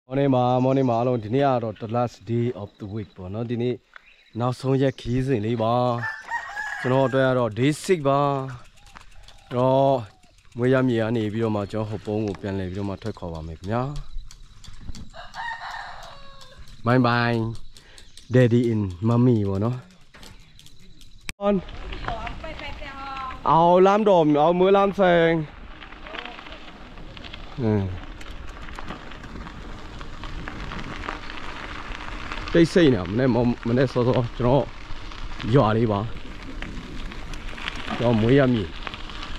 morning မှာလုံးဒီနေ့ကတော့ the last day of the week ပေါ့နော်ဒီနေ့နောက်ဆုံးရက်ခီးစဉ်လေးပါကျွန်တော်အတွက်ကတော့ day 6ပါတော့မွေးရမြေကနေပြီးတော့မှကျွန်တော်ဟိုပုံးကိုပြန်လည်ပြီးတော့မှထွက်ခေါ်ပါမယ်ခင်ဗျာ bye bye daddy and mommy ပေါ့နော်เอาล้ำดมเอามือล้ำแซงတိတ်ဆိတ်နေမနေ့စောစောကျွန်တော်ရွာလေးပါကျွန်တော်မွေးရမြေ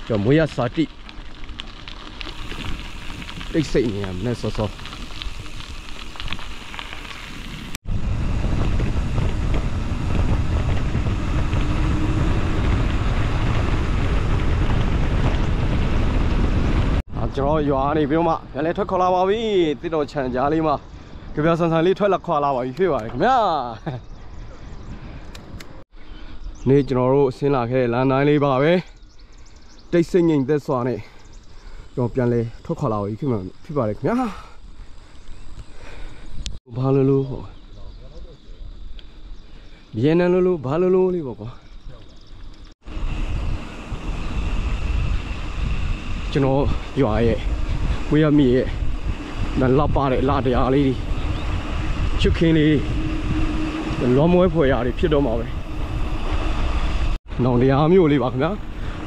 ကျွန်တော်မွေးရစာတိတိတ်ဆိတ်နေမနေ့စောစောကျွန်တော်ရွာနေပြီးတော့မှပြန်လဲထွက်ခေါ်လာပါပြီတစ်တော်ခြံကြားလေးမှာကြပြဆန်ဆန်လေးထွက်လာခေါ်လာပါပြီဖြစ်ပါတယ်ခင်ဗျာနေ့ကျွန်တော်တို့ဆင်းလာခဲ့တဲ့လမ်းတိုင်းလေးပါပဲတိတ်ဆိတ်ငြိမ်သက်စွာနဲ့ကျွန်တော်ပြန်လဲထွက်ခေါ်လာပါပြီဖြစ်ပါတယ်ခင်ဗျာဘာလို့ဟောဒီနန်းလို့ဘာလို့လေးပေါ့ကွာကျွန်တော်ရွာရဲ့ဝေးရမြေရဲ့နန်းလောက်ပါတဲ့လာတရားလေးချွတ်ခင်းလေးလောမွဲဖွယ်ရာတွေဖြစ်တော့မှာပဲနောင်တရားမျိုးလေးပါခင်ဗျာ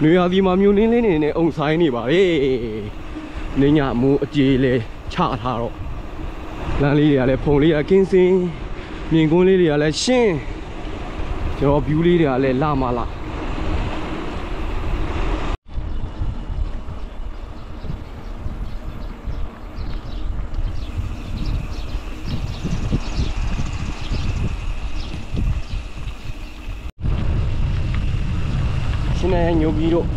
နေရာဒီမှာမျိုးနင်းလေးနေနဲ့အုံဆိုင်နေပါလေနေညမိုးအကြေလဲချထားတော့လမ်းလေးတွေကလည်းဖုံလေးကကင်းစင်မြင်ကွန်းလေးတွေကလည်းရှင်းကျွန်တော် view လေးတွေကလည်းလာမလားညိုပြီးတော့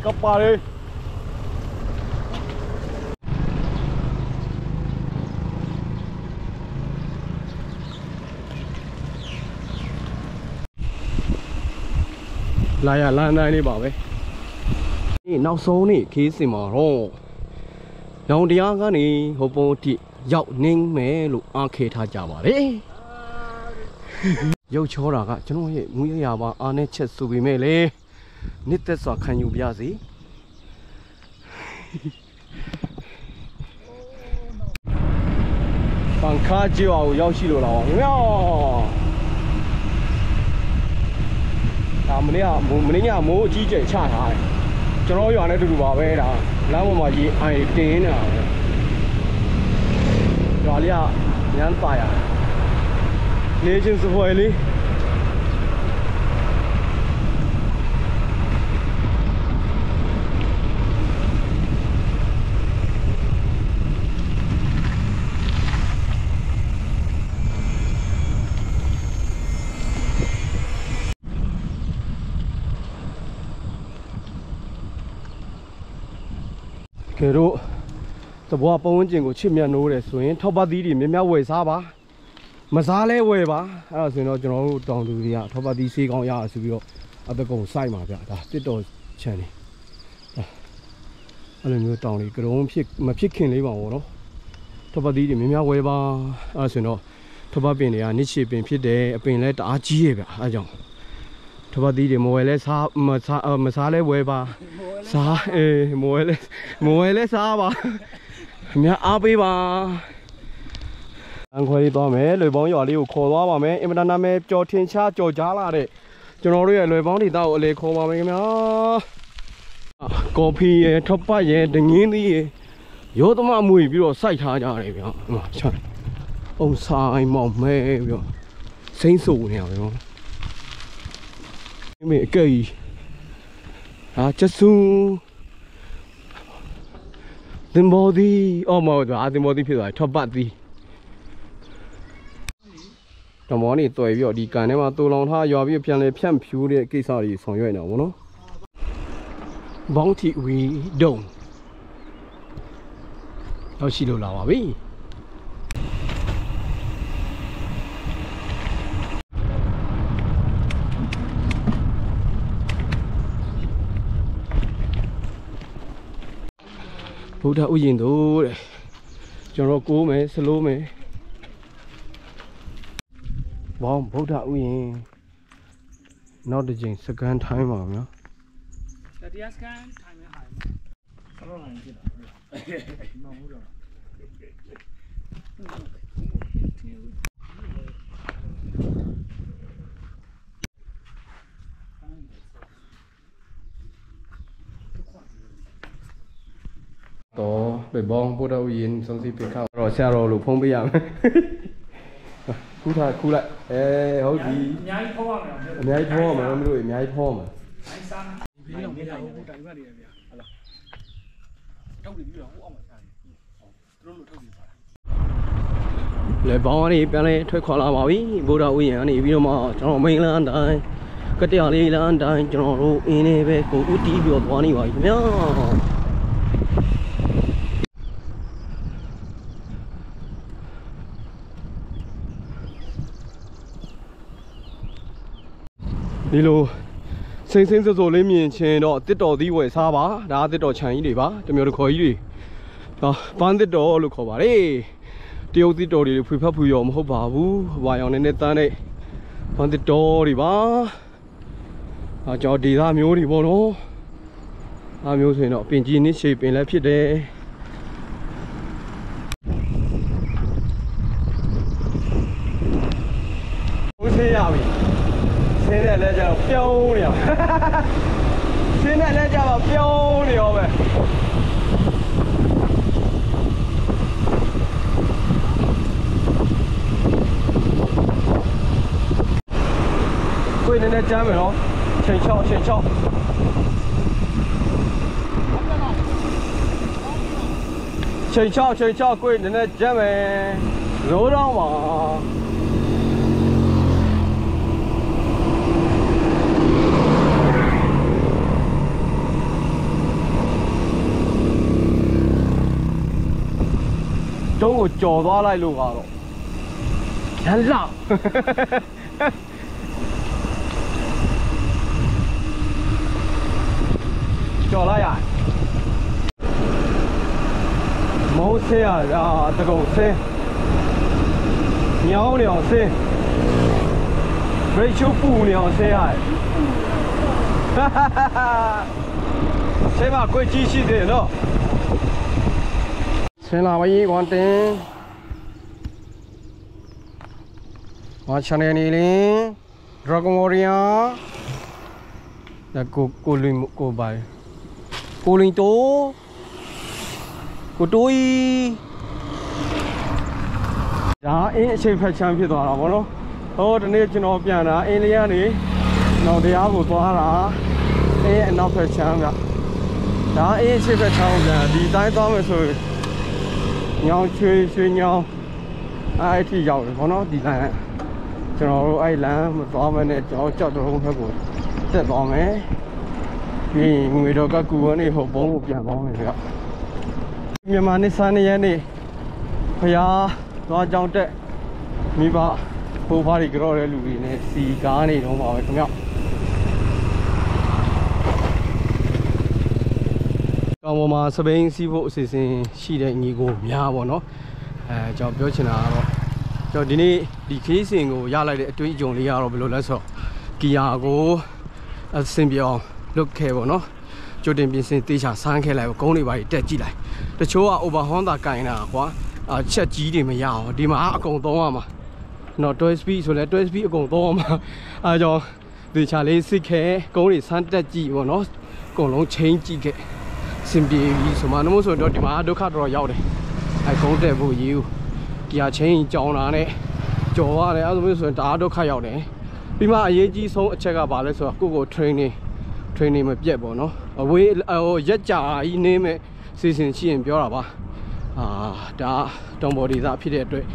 ကပ်ပါလေလာရလမ်းတိုင်းလေးပါပဲဒီနောက်ဆုံးနေ့ခီးစင်မှာတော့ရောင်တရားကနေဟိုပုံတိရောက်နေမယ်လို့အားခဲထားကြပါလေရုပ်ချောတာကကျွန်တော်ရဲ့မူရရပါအားနဲ့ချက်ဆိုပေမဲ့လေနှစ်သက်စွာခံယူပြစီပန်ခါကြောက်ရောက်ရှိလို့လာအောင်မြောဒါမနေ့ညမိုးအကြီးကျယ်ချထားတယ်ကျွန်တော်ရွာနဲ့တူတူပါပဲဒါလမ်းပေါ်မှာရေအိုင်တင်းနေတာရွာလေးကညမ်းပါရတယ်နေချင်းစပွဲလေးကဲတော့တဘွားပတ်ဝန်းကျင်ကိုချစ်မြတ်နိုးတယ်ဆိုရင်ထောက်ပသီးတွေမြများဝယ်စားပါမစားလဲဝယ်ပါအဲ့ဒါဆိုရင်တော့ကျွန်တော်တို့တောင်သူတွေကထောက်ပသီးဆေးကောင်းရအောင်ဆိုပြီးတော့အတကုံစိုက်မှာဗျဒါတစ်တော်ချန်နေအဲ့လိုမျိုးတောင်လေးကရုံးမဖြစ်ခင်လေးပါဘောနော်ထောက်ပသီးတွေမြများဝယ်ပါအဲ့ဒါဆိုရင်တော့ထောက်ပပင်တွေကနစ်ချေပင်ဖြစ်တယ်အပင်လည်းတအားကြီးရဲ့ဗျအဲ့ကြောင့်ထောက်ပသီးတွေမဝယ်လဲစားမစားလဲဝယ်ပါစားမဝဲလဲစားပါအများအားပေးပါအန်ခွဲလေးသွားမယ်လွယ်ပေါင်းရွာလေးကိုခေါ်သွားပါမယ်အင်မတန်နာမည်ကြော်ထင်ရှားကြော်ကြားလာတဲ့ကျွန်တော်တို့ရဲ့လွယ်ပေါင်းဒေသကိုအလေခေါ်ပါမယ်ခင်ဗျာကော်ဖီရယ်ထောက်ပတ်ရယ်ဒငင်းသီးရယ်ရောသမမွေပြီးတော့စိုက်ထားကြတယ်ဗျာအုံဆိုင်မောင်မဲပြီးတော့စိမ့်ဆူနေရတယ်ဗျာမိအကဲကြီးချက်စုသင်္ဘောသည်အော်မဟုတ်ပါသင်္ဘောသည်ဖြစ်သွားတယ်ထောက်ပတ်သည် တောင်ပေါ်ကနေတွယ်ပြီးတော့ဒီကန်ထဲမှာတူလောင်ထားရွာပြီးပြန်လဲဖြန့်ဖြူးတဲ့ကိစ္စတွေဆောင်ရွက်နေတာပေါ့နော်ဘောင်းတီဝီဒုံတော့ရှိလို့လာပါပြီဗုဒ္ဓဥယျာဉ်တို့တဲ့ကျွန်တော်ကိုးမယ်စလို့မယ်ဘောင်းဗုဒ္ဓဥယျာဉ်နောက်တစ်ချိန်စကန်ထိုင်းပါဗျာတရားစကန်ထိုင်းမယ်ဟာဆလောနိုင်ဖြစ်တာမဟုတ်တော့တော့ဘယ်ဘောင်းဗုဒ္ဓဥယျာဉ်စုံစီပိခါတော့ဆရာတော်လို့ဖုံးပေးရမယ်ခုထားခုလိုက်ဟုတ်ပြီအများကြီးဖောရမယ်အများကြီးဖောရမယ်မလို့အများကြီးဖောရမယ်အိုင်စားဘေးတော့မရဘူးတိုင်မှတ်နေရဗျာဟုတ်လားထောက်ပြီးတော့ဟိုအောက်မှာစားတယ်တို့လို့ထောက်ပြီးပါလေဘောင်းကနေပြန်လဲထွက်ခွာလာပါပြီဗုဒ္ဓဥယျာဉ်ကနေပြီးတော့မှကျွန်တော်မိန်လန်းတိုင်းကတရားလေးလန်းတိုင်းကျွန်တော်တို့အင်းလေးပဲကိုဦးတီးပြီးတော့သွားနေပါပြီခင်ဗျာဒီလိုစိမ့်စိမ့်စောစောလေးမြင်ချင်းတော့တစ်တော်သီးဝယ်စားပါဒါတစ်တော်ခြံကြီးတွေပါတမျိုးတစ်ခေါ်ကြီးတွေပန်းတစ်တော်လို့ခေါ်ပါတယ်တရုတ်တစ်တော်တွေဖွေဖက်ဖွေရောမဟုတ်ပါဘူးဝါရောင်နဲ့တန်းတဲ့ပန်းတစ်တော်တွေပါကျွန်တော်ဒေသမျိုးတွေပေါ့နော်အားမျိုးဆိုရင်တော့ပင်ကြီးနစ်ရှေပင်လည်းဖြစ်တယ်ဟုတ်သေးရပြီဆင်းတဲ့လဲကျတော့ပြုံးနေရောဆင်းတဲ့လဲကျတော့ပြုံးနေရောပဲကိုယ်နည်းနည်းကြမ်းမယ်နော်ချိန်ချောက်ချိန်ချောက်ချိန်ချောက်ချိန်ချောက်ကိုယ်နည်းနည်းကြမ်းမယ်ရိုးတော့ပါတုံးကိုကြော်သွားလိုက်လို့ကတော့ရန်လောက်ကြော်လိုက်ရမိုးဆဲရတကုတ်ဆဲညောင်းနေအောင်ဆဲဘရိတ်ချိုးပူနေအောင်ဆဲရတယ်ဆဲမှာကိုယ်ကြီးရှိတယ်နော်ဆင်းလာပါရေးကွန်တင်ဘာချန်နယ်နေလင်း Dragon Warrior ဒါကိုလင်းကိုပိုင်ကိုလင်းတိုးကိုတိုးဒါအင်းအချိန်ဖက်ချမ်းဖြစ်သွားတာဗောနော်ဟိုဒီနေ့ကျွန်တော်ပြန်တာအင်းလေးကနေနောက်တရားကိုသွားတာအင်းအနောက်ဖက်ချမ်းကဒါအင်းအချိန်ဖက်ချမ်းပြန်ဒီတိုင်းသွားမယ်ဆိုညောင်ချွေညောင်အဲ့အထိရောက်တယ်ဘောနော်ဒီလမ်းကျွန်တော်တို့အဲ့လမ်းမသွားမနဲ့ကျွန်တော်ကြောက်တုံးဘက်ကိုတက်သွားမယ်ပြီးငွေတော့ကကူကနေဟိုဘုံကိုပြန်သွားမယ်ဗျမြန်မာနှစ်ဆန်းရက်နေ့ဖျားသွားကြောင်းတက်မိဘဖိုးဖားတွေကြော့တဲ့လူတွေနဲ့စီကားနေတော့ပါပဲခင်ဗျကောင်းပေါ်မှာစပိန်စီးဖို့အစီအစဉ်ရှိတဲ့ညီကိုများပေါ့နော်ကျွန်တော်ပြောချင်တာကတော့ကျွန်တော်ဒီနေ့ဒီခေးစဉ်ကိုရလိုက်တဲ့အတွေ့အကြုံလေးကတော့ဘယ်လိုလဲဆိုတော့ကီယာကိုအဆင်ပြေအောင်လုပ်ခဲ့ပေါ့နော်ကြိုတင်ပြင်ဆင်တေးချဆန်းခဲ့လိုက်ပေါ့ကုန်းတွေပါတက်ကြည့်လိုက်တချို့က over Honda ကင်တာကွာချက်ကြီးတွေမရအောင်ဒီမှာအကုန်သုံးရမှာနော်12 speed ဆိုလဲ12 speed အကုန်သုံးရမှာအဲကြောင့်တေးချလေးစစ်ခဲကုန်းတွေဆန်းတက်ကြည့်ပေါ့နော်အကုန်လုံးချင်းကြည့်ခဲ့စင်ပြေပြီဆိုမှနှမို့ဆိုတော့ဒီမှာဒုက္ခတော်ရောက်တယ်အဲကုန်းတက်ဖို့ရေးကီယာချင်းကြောင်လာနဲ့ကြော်ရတယ်အဲလိုမျိုးဆိုရင်တအားဒုက္ခရောက်တယ်ပြီးမှအရေးကြီးဆုံးအချက်ကဘာလဲဆိုတော့ကိုယ့်ကို training မပြတ်ပေါ့နော်အဝေးရက်ကြာကြီးနေမဲ့စီစဉ်ရှိရင်ပြောတာပါဒါတောင်ပေါ်ဒေသဖြစ်တဲ့အတွက်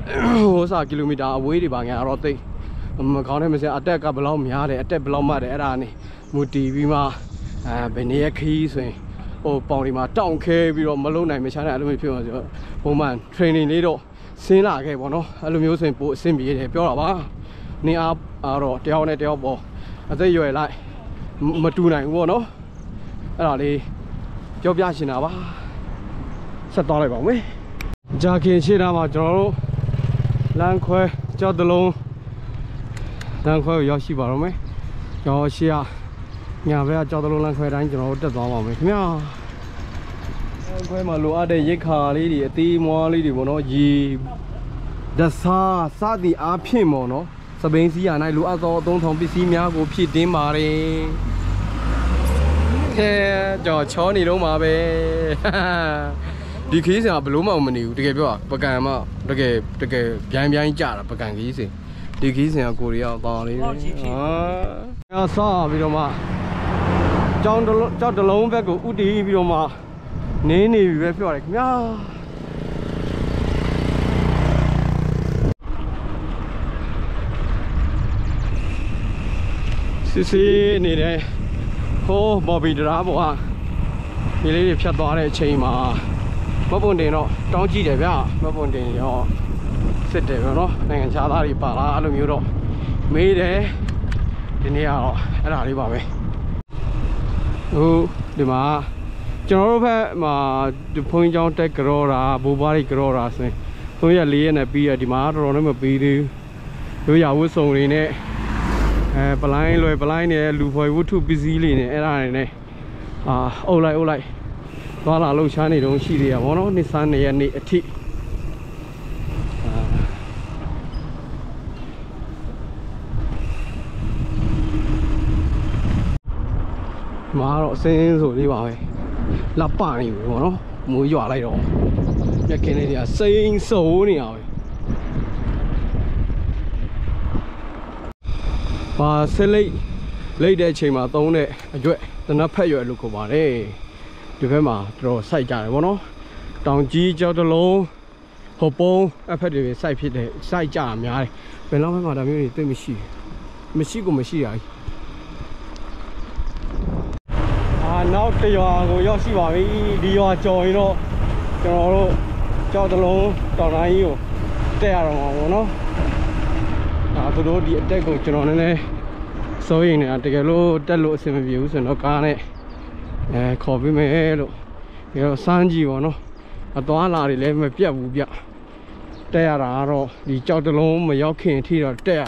ဟိုစားကီလိုမီတာအဝေးတွေပါငါတော့သိမကောင်းတဲ့မစင်အတက်ကဘယ်လောက်များတယ်အတက်ဘယ်လောက်မှတ်တယ်အဲ့ဒါနေမူတီပြီးမှဘယ်နေရခီးဆိုရင်ဟိုပေါင်ဒီမှာတောင့်ခဲပြီးတော့မလုံနိုင်မချမ်းတဲ့အဲ့လိုမျိုးဖြစ်သွားဆိုတော့ပုံမှန် training လေးတော့ဆင်းလာခဲ့ပေါ့နော်အဲ့လိုမျိုးဆိုရင်ပိုအဆင်ပြေတယ်ပြောတာပါနေအားတော့တယောက်နဲ့တယောက်ပေါ့အသက်ရွယ်လိုက်မတူနိုင်ဘူးပေါ့နော်အဲ့ဒါလေးပြောပြရှင်တာပါဆက်သွားလိုက်ပါဦးမယ်ကြာခင်ရှေ့တာမှာကျွန်တော်တို့လမ်းခွဲကြောက်တလုံးလမ်းခွဲကိုရောက်ရှိပါတော့မယ်ကျွန်တော်ရှေ့ကညာဘက်ကကြောက်တလုံးလမ်းခွဲတိုင်းကျွန်တော်တို့တက်သွားပါမယ်ခင်ဗျာလမ်းခွဲမှာလိုအပ်တဲ့ရိတ်ခါလေးတွေအသေးမွားလေးတွေပေါ့နော်ရေဒစားစသည်အားဖြင့်ပေါ့နော်စပိန်စီးရ၌လိုအပ်သောအသုံးဆောင်ပစ္စည်းများကိုဖြည့်တင်းပါတယ်ခဲကြော်ချောနေတော့မှာပဲဒီခီးစင်ကဘလို့မှမနေဘူးတကယ်ပြောပကံမတကယ်ပြိုင်းကြတာပကံခီးစင်ဒီခီးစင်ကကိုရီးယားတောင်းလေးဟာဆောပြီးတော့မှကြောက်တလုံးဘက်ကိုဥတီးပြီးတော့မှနေပြီပဲပြောရတယ်ခင်ဗျာစီနေတယ်ဟိုးဘော်ဘီဒရာဘောကဒီလေးတွေဖြတ်သွားတဲ့အချိန်မှာမပွန်တင်တော့တောင်းကြည့်တယ်ဗျမပွန်တင်ရောစစ်တယ်ဗျနော်နိုင်ငံခြားသားတွေပါလားအဲ့လိုမျိုးတော့မေးတယ်ဒီနေ့ကတော့အဲ့ဒါလေးပါပဲဟိုဒီမှာကျွန်တော်တို့ဘက်မှာဒီဖုန်းကြောင်းတက်ကြောတာဘိုးဘွားတွေကြောတာဆိုရင်3ရက်4ရက်နဲ့ပြီးရဒီမှာတော်တော်နဲ့မပြီးသေးဘူးရိုးရဝတ်စုံတွေနဲ့ပလိုင်းလွယ်ပလိုင်းနဲ့လူဖွယ်ဝတ္ထုပစ္စည်းလေးနဲ့အဲ့ဒါတွေနဲ့အုပ်လိုက်သွားလာလှုပ်ရှားနေတုန်းရှိသေးရပါတော့နှစ်ဆန်း2ရက်နေ့အထိမှာတော့အစင်းဆိုလေးပါပဲလက်ပနေပြီပေါ့နော်မိုးရွာလိုက်တော့မြက်ခင်းလေးတွေကစိမ့်စိုးနေရပဲပါဆက်လိုက်တဲ့အချိန်မှာသုံးတဲ့အရွက်တနက်ဖက်ရွက်လို့ခေါ်ပါတယ်ဒီဘက်မှာတော်စိုက်ကြတယ်ဗောနော်တောင်ကြီးကြောက်တလုံးဟိုပုံးအဖက်တွေစိုက်ဖြစ်တယ်စိုက်ကြတာများတယ်ဘယ်လောက်မှဒါမျိုးတွေသိမရှိကိုမရှိရဘူးနောက်တရွာကိုရောက်ရှိပါပြီဒီရွာကြော်ရင်တော့ကျွန်တော်တို့ကြောက်တလုံးတောင်တိုင်းကြီးကိုတက်ရတော့မှာဗောနော်သူတို့ဒီအတက်ကိုကျွန်တော်နည်းနည်းစိုးရိမ်နေတာတကယ်လို့တက်လို့အဆင်မပြေဘူးဆိုတော့ကားနဲ့ခေါ်ပေးမယ်လို့ဒီတော့စမ်းကြည့်ပါတော့အသွားလာတွေလည်းမပြတ်ဘူးပြတက်ရတာကတော့ဒီကြောက်တလုံးမရောက်ခင်အထိတော့တက်ရ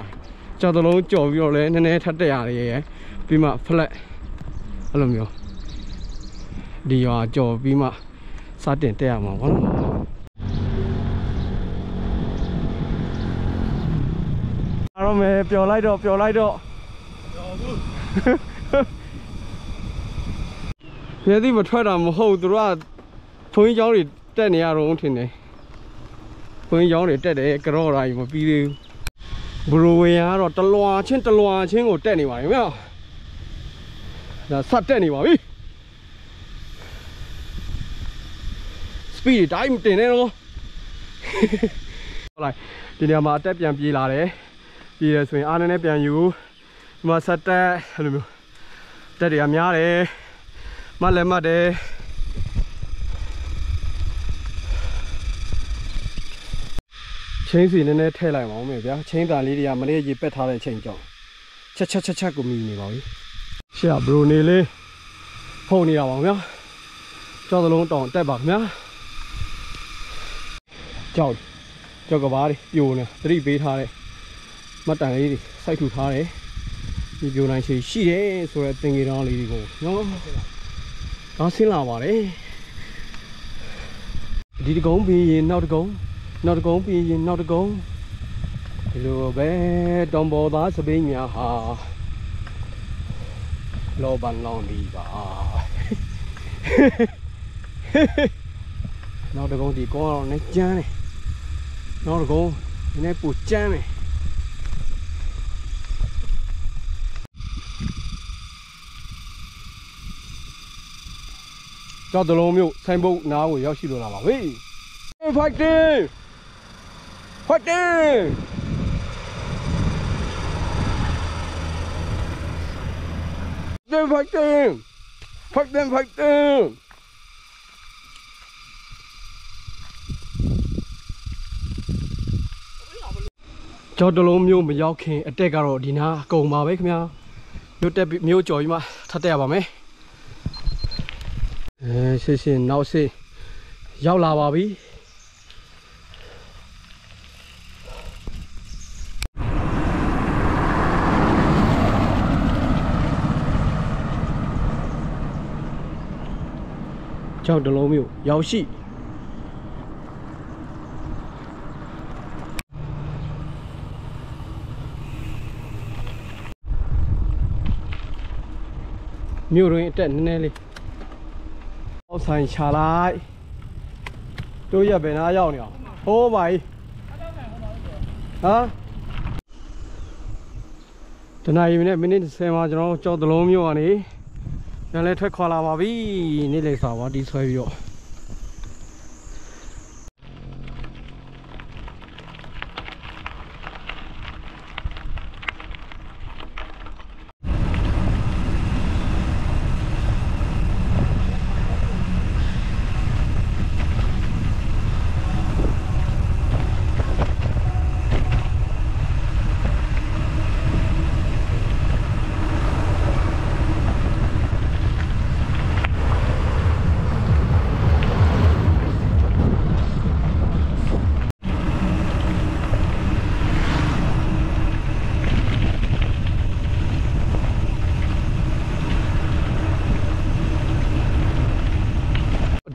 ကြောက်တလုံးကြော်ပြီးတော့လည်းနည်းနည်းထပ်တက်ရတယ်ရဲ့ပြီးမှ flat အဲ့လိုမျိုးဒီရွာကြော်ပြီးမှစတင်တက်ရမှာပေါ့နော်အားရမယ်ပျော်လိုက်တော့ပြည့်တိမထွက်တာမဟုတ်သူတို့ကဘုန်းကြီးကျောင်းတွေတက်နေရတော့ထင်တယ်ဘုန်းကြီးကျောင်းတွေတက်တယ်ကြော်ရာကြီးမပြီးသေးဘူးဘရိုဝင်ကတော့တလွာချင်းကိုတက်နေပါပြီမြောက်ဒါဆက်တက်နေပါပြီစပီဒတိုင်းတင်နေတော့ဟုတ်လားဒီနေရာမှာအတက်ပြန်ပြေးလာတယ်ပြေးရဆိုရင်အားနဲ့ပြန်ယူဒီမှာဆက်တက်အဲ့လိုမျိုးတက်တွေကများတယ်မတ်တယ်ချင်းစီနည်းနည်းထည့်လိုက်ပါဦးမယ်ဗျာချင်းတန်လေးတွေကမနေ့ရေပက်ထားတဲ့ချိန်ကြောင့်ချက်ကိုမိနေပါပြီရှေ့ဘရိုနေလေးဖုန်နေတာပါဗျာကြောက်သလုံးတောင်တက်ပါခင်ဗျာကြောက်ကဘာတွေပြိုနေသတိပေးထားတဲ့မတ်တန်လေးတွေစိုက်ထူထားတယ်ဒီပြိုနိုင်ချေရှိတယ်ဆိုတော့တင်ကြီးတောင်းလေးတွေကိုနော်တော့ဆင်းလာပါတယ်ဒီတကုံးပြီးရင်နောက်တကုံးပြီးရင်နောက်တကုံးဒီလိုပဲတောင်ပေါ်သားစပိန်များဟာလောဘန်လောင်းဒီပါနောက်တကုံးဒီကောင်းတော့နဲ့ကျန်းတယ်နောက်တကုံးဒီနေ့ပူကျန်းတယ်ကြောက်တလုံးမျိုးဆိုင်ဘုတ်နားကိုရောက်ရှိလို့လာပါဝေး fighting fighting fighting ကျော်တလုံးမျိုးမရောက်ခင်အတက်ကတော့ဒီနာအကုန်ပါပဲခင်ဗျာမြို့တက်မြို့ကျော်ကြီးမှထပ်တက်ရပါမယ်ရှင်းနောက်စေးရောက်လာပါပြီကျော်တလုံးမျိုးရောက်ရှိမြို့တွင်အတက်နည်းနည်းလေးအောက်ဆိုင်ချလိုက်တို့ရဘယ်နာရောက်နေအောင်ဟိုးပါကြီးဟာတနာရီနဲ့မိနစ်10မှာကျွန်တော်ကြောက်တလုံးမြို့ကနေပြန်လဲထွက်ခွာလာပါပြီနေ့လေစာပါတီးဆွဲပြီးတော့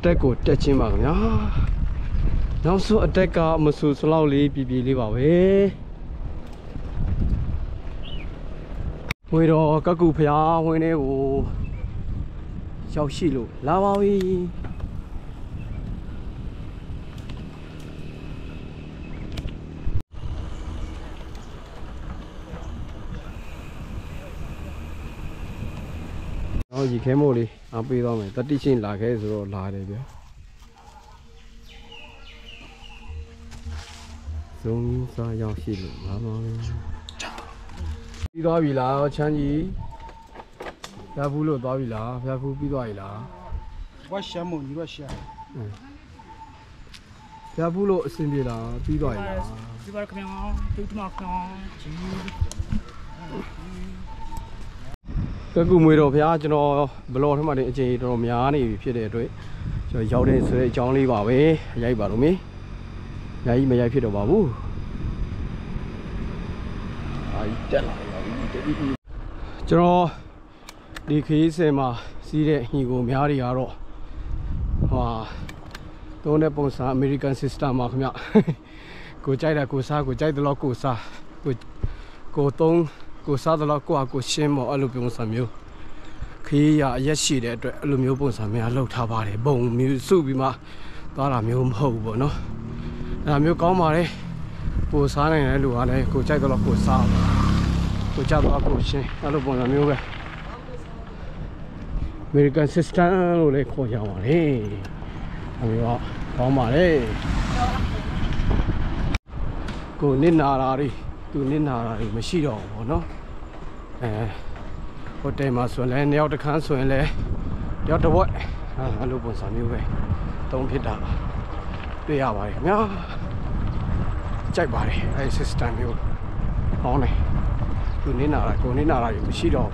အတက်ကိုတက်ချင်းပါခင်ဗျာနောက်ဆုံးအတက်ကမဆူစလောက်လေးပြလေးပါပဲဝေတော်ကကူဖျားဝင်းလေးကိုရောက်ရှိလို့လာပါပြီရေခဲမို့လေးအားပေးသွားမယ်တတိချင်းလာခဲ့ဆိုတော့လာတယ်ဗျာဇုံစားရောက်ရှိလို့လာပါမယ်ပြီးသွားပြီလားချမ်းကြီးဖျားဖူးလို့သွားပြီလားဖျားဖူးပြီးသွားပြီလား我羡慕你我羡ဖျားဖူးလို့အဆင်ပြေလားပြီးသွားပြီလားဒီဘာခင်ဗျာတူတူမခင်ဗျာကြီးကကူမွေတော်ဖျားကျွန်တော်ဘလော့ထဲမှာတင်အချိန်တော်တော်များနေပြီဖြစ်တဲ့အတွက်ကျွန်တော်ရောက်တဲ့ဆိုတဲ့အကြောင်းလေးပါပဲရိုက်ပါလို့မင်းညာကြီးမရိုက်ဖြစ်တော့ပါဘူးအာတက်လာပါပြီကျွန်တော်ဒီခရီးစဉ်မှာစီးတဲ့ညီကိုများတွေကတော့သုံးတဲ့ပုံစံ American System မှာခင်ဗျကိုကြိုက်တာကိုစားကိုကြိုက်တယ်လို့ကိုစားကိုသုံးကိုစားတယ်လို့ကိုရှင်းမော်အဲ့လိုပုံစံမျိုးခရီးရအရက်ရှိတဲ့အတွက်အဲ့လိုမျိုးပုံစံများလောက်ထားပါတယ်ဘုံမျိုးစုပြီးမှသွားတာမျိုးမဟုတ်ဘူးပေါ့နော်အဲ့ဒါမျိုးကောင်းပါတယ်ကိုစားနိုင်တဲ့လူကလည်းကိုကြိုက်တယ်လို့ကိုစားကိုကြတော့ကိုရှင်းအဲ့လိုပုံစံမျိုးပဲ American System လို့လည်းခေါ်ကြပါတယ်အဲ့မျိုးတော့ကောင်းပါတယ်ကိုနစ်နာတာတွေသူနစ်နာတာတွေမရှိတော့ဘူးပေါ့နော်ဟိုတယ်မှာဆိုရင်လည်းနှစ်ယောက်တစ်ခန်းဆိုရင်လည်းတယောက်တစ်ဝက်အဲ့လိုပုံစံမျိုးပဲသုံးဖြစ်တာတွေ့ရပါတယ်ခင်ဗျာကြိုက်ပါတယ်အဲ့ system မျိုးဟောင်းနေသူနစ်နာတာကိုနစ်နာတာတွေမရှိတော့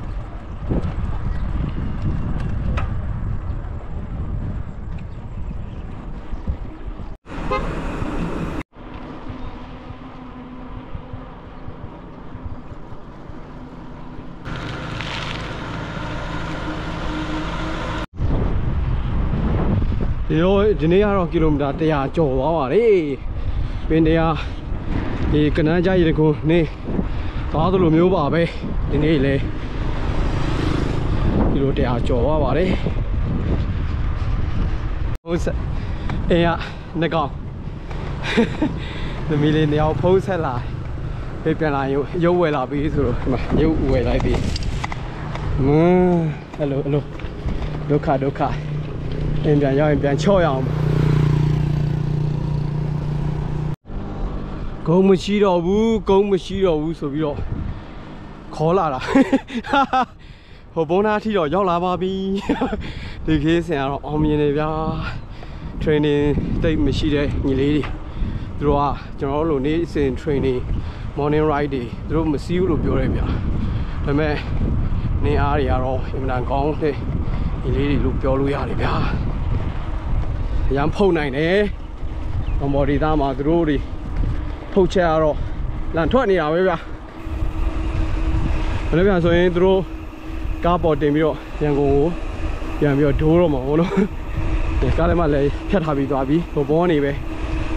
ဒီနေ့ကတော့ကီလိုမီတာ100ကျော်သွားပါတယ်ပင်တရားဒီကနန်းကြရည်ကိုနေသွားသလိုမျိုးပါပဲဒီနေ့လေကီလို100ကျော်သွားပါတယ်ဟုတ်စအေးရနေကောင်သမီးလေးနေအောင်ဖုံးဆက်လာပြေးပြန်လာရုပ်ဝယ်လာပြီဆိုတော့ဒီမှာရုပ်ဝယ်လိုက်ပြီဟယ်လိုဒုက္ခအင်းပြန်ရောက်ရင်ပြန်ချော့ရအောင် ကုန်းမရှိတော့ဘူးကုန်းမရှိတော့ဘူးဆိုပြီးတော့ခေါ်လာတာဟိုဘုံသားထီတော့ရောက်လာပါပြီဒီခေတ်ဆင်ကတော့အောင်မြင်နေဗျာ training တိတ်မရှိတဲ့ညီလေးတွေသူတို့ကကျွန်တော်တို့လိုနေ့စဉ် training morning ride တွေသူတို့မစီးဘူးလို့ပြောရဲဗျာဒါပေမဲ့နေအားတွေကတော့အင်မတန်ကောင်းတဲ့ညီလေးတွေလို့ပြောလို့ရတယ်ဗျာအရန်ဖုန်နိုင်တယ်မော်ဒီသားမှာသူတို့တွေဖုတ်ချက်ကတော့လန်ထွက်နေတာပဲဗျာဘယ်လိုပြန်ဆိုရင်သူတို့ကားပေါ်တင်ပြီးတော့ရန်ကုန်ကိုပြန်ပြီးတော့ဒိုးတော့မှာဟုတ်နော်ဒီကားထဲမှာလည်းဖြတ်ထားပြီးသွားပြီဟိုဘောနေပဲ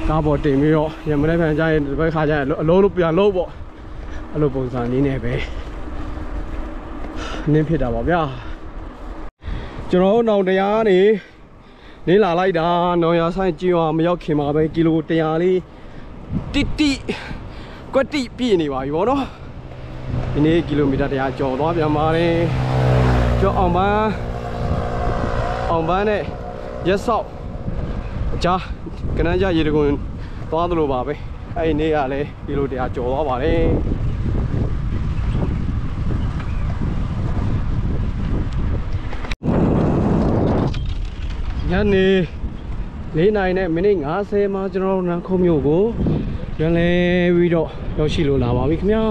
ကားပေါ်တင်ပြီးတော့ရမနေ့ပြန်ကြရင်ဒီဘက်ခါကျရင်အလုံးလို့ပြန်လို့ပေါ့အဲ့လိုပုံစံလေးနဲ့ပဲနင်းဖြစ်တာပါဗျာကျွန်တော်တို့နောင်တရားနေနေလာလိုက်တာနောင်ရဆိုင်ကြည့်အောင်မရောက်ခင်မှာပဲကီလို100လေးတိကွက်တိပြည့်နေပါပြီဗောနော်ဒီနေ့ကီလိုမီတာ100ကျော်သွားပြန်ပါတယ်ကျော်အောင်ပန်းနဲ့ရက်ဆော့အချာကနန်းကြရေတကွန်သွားသလိုပါပဲအဲ့ဒီနေ့ကလည်းကီလို100ကျော်သွားပါတယ်ညနေ4 နာရီနဲ့မိနစ်50မှာကျွန်တော်တို့နန်းခုံးမြို့ကိုပြန်လဲပြီးတော့ရောက်ရှိလို့လာပါပြီခင်ဗျာ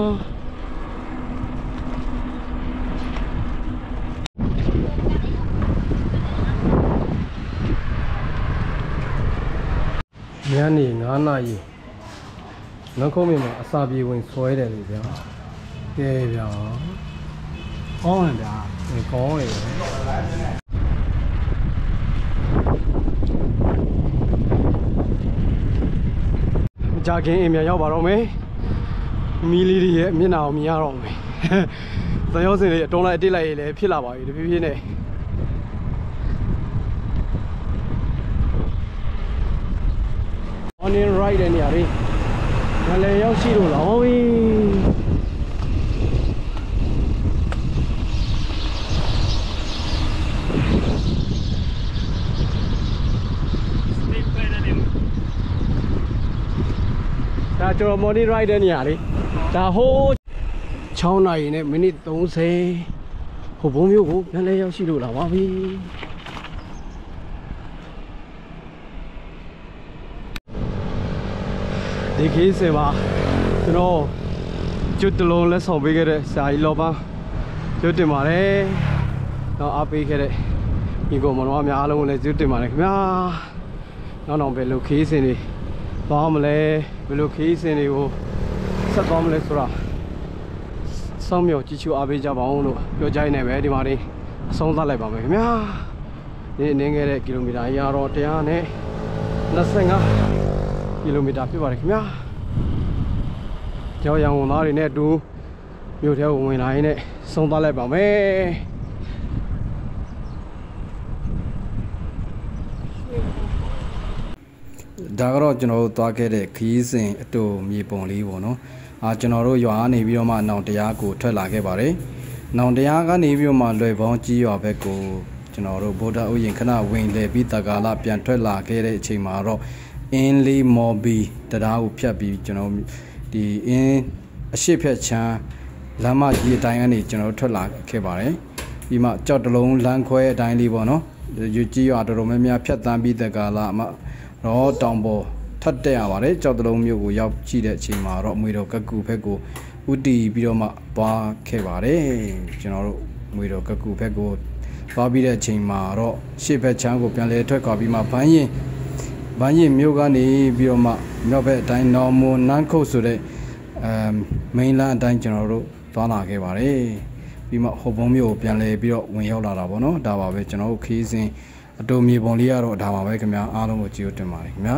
ညနေ9 နာရီနန်းခုံးမြို့မှာအစာပြေဝင်ဆွဲတယ်လေဗျာကဲဗျာကောင်းတယ်ဗျာကောင်းတယ်ကြာခင်အိမ်ပြန်ရောက်ပါတော့မယ်မီလီတွေရဲ့မျက်နှာကိုမြင်ရတော့မယ်သံယောစင်တွေအတုံးလိုက်အတိတ်လိုက်လည်းဖြစ်လာပါပြီတဖြည်းဖြည်းနဲ့morning ride တဲ့နေရာလေးမလဲရောက်ရှိလို့လာပြီဒါကျွန်တော် morning ride တဲ့နေရာလေးဒါဟိုး6 နာရီနဲ့မိနစ်30ဟိုဘုံမျိုးကိုပြန်လဲရောက်ရှိလို့လာပါပြီဒီခေတ်စဉ်မှာကျွန်တော်ကျွတ်တလုံးလက်ဆောင်ပေးခဲ့တဲ့စာရီလောပန်းကျွတ်တင်ပါတယ်တော့အားပေးခဲ့တဲ့ညီကောင်မတော်အများအားလုံးကိုလည်းကျွတ်တင်ပါတယ်ခင်ဗျာနောက်ဘယ်လိုခေတ်စဉ်တွေသွားမလဲဘယ်လိုခေတ်စဉ်တွေကိုဆက်သွားမလဲဆိုတာစောင့်မျှော်ကြည့်ချူအားပေးကြပါအောင်လို့ပြောကြရနေပဲဒီမှာနေအဆုံးသတ်လိုက်ပါမယ်ခင်ဗျာဒီအနေငယ်တဲ့ကီလိုမီတာရတော့125ကီလိုမီတာဖြစ်ပါတယ်ခင်ဗျာကျောင်းရန်ကုန်သားတွေနဲ့အတူမြို့ထဲကိုဝင်လာရင်းနဲ့ဆုံးသတ်လိုက်ပါမယ်ဒါကတော့ကျွန်တော်တို့သွားခဲ့တဲ့ခီးစဉ်အတူမြေပုံလေးပေါ့နော်ကျွန်တော်တို့ရွာနေပြီးတော့မှနောင်တရားကိုထွက်လာခဲ့ပါတယ်နောင်တရားကနေပြီးတော့မှလွယ်ပေါင်းကြီးရွာဘက်ကိုကျွန်တော်တို့ဗုဒ္ဓဥယျာဉ်ခဏဝင်လေပြီးတက္ကလာပြန်ထွက်လာခဲ့တဲ့အချိန်မှာတော့အင်းလေးမော်ဘီတရားကိုဖြတ်ပြီးကျွန်တော်ဒီအင်းအရှိဖြတ်ချမ်းလမ်းမကြီးအတိုင်းကနေကျွန်တော်ထွက်လာခဲ့ပါတယ်ပြီးမှကြောက်တလုံးလမ်းခွဲအတိုင်းလေးပေါ့နော်ယူကြီးရွာတော်တော်များများဖြတ်တန်းပြီးတက္ကလာအမတော့တောင်ပေါ်ထပ်တက်ရပါတယ်ကြောက်တလုံးမြို့ကိုရောက်ကြည့်တဲ့အချိန်မှာတော့မွေတော်ကကူဘက်ကိုဥတီပြီးတော့မှသွားခဲ့ပါတယ်ကျွန်တော်တို့မွေတော်ကကူဘက်ကိုသွားပြီးတဲ့အချိန်မှာတော့ရှေ့ဘက်ချမ်းကိုပြန်လဲထွက်ခွာပြီးမှဘန်းရင်မြို့ကနေပြီးတော့မှမြောက်ဘက်အတိုင်းနော်မွန်နန်းခုတ်ဆိုတဲ့မိန်လန်းအတိုင်းကျွန်တော်တို့သွားလာခဲ့ပါတယ်ပြီးမှဟိုဘုံမြို့ကိုပြန်လဲပြီးတော့ဝင်ရောက်လာတာပေါ့နော်ဒါပါပဲကျွန်တော်တို့ခီးစဉ်အတူမြေပုံလေးကတော့ဒါပါပဲခင်ဗျာအားလုံးကိုကြည့်ရတင်ပါတယ်ခင်ဗျာ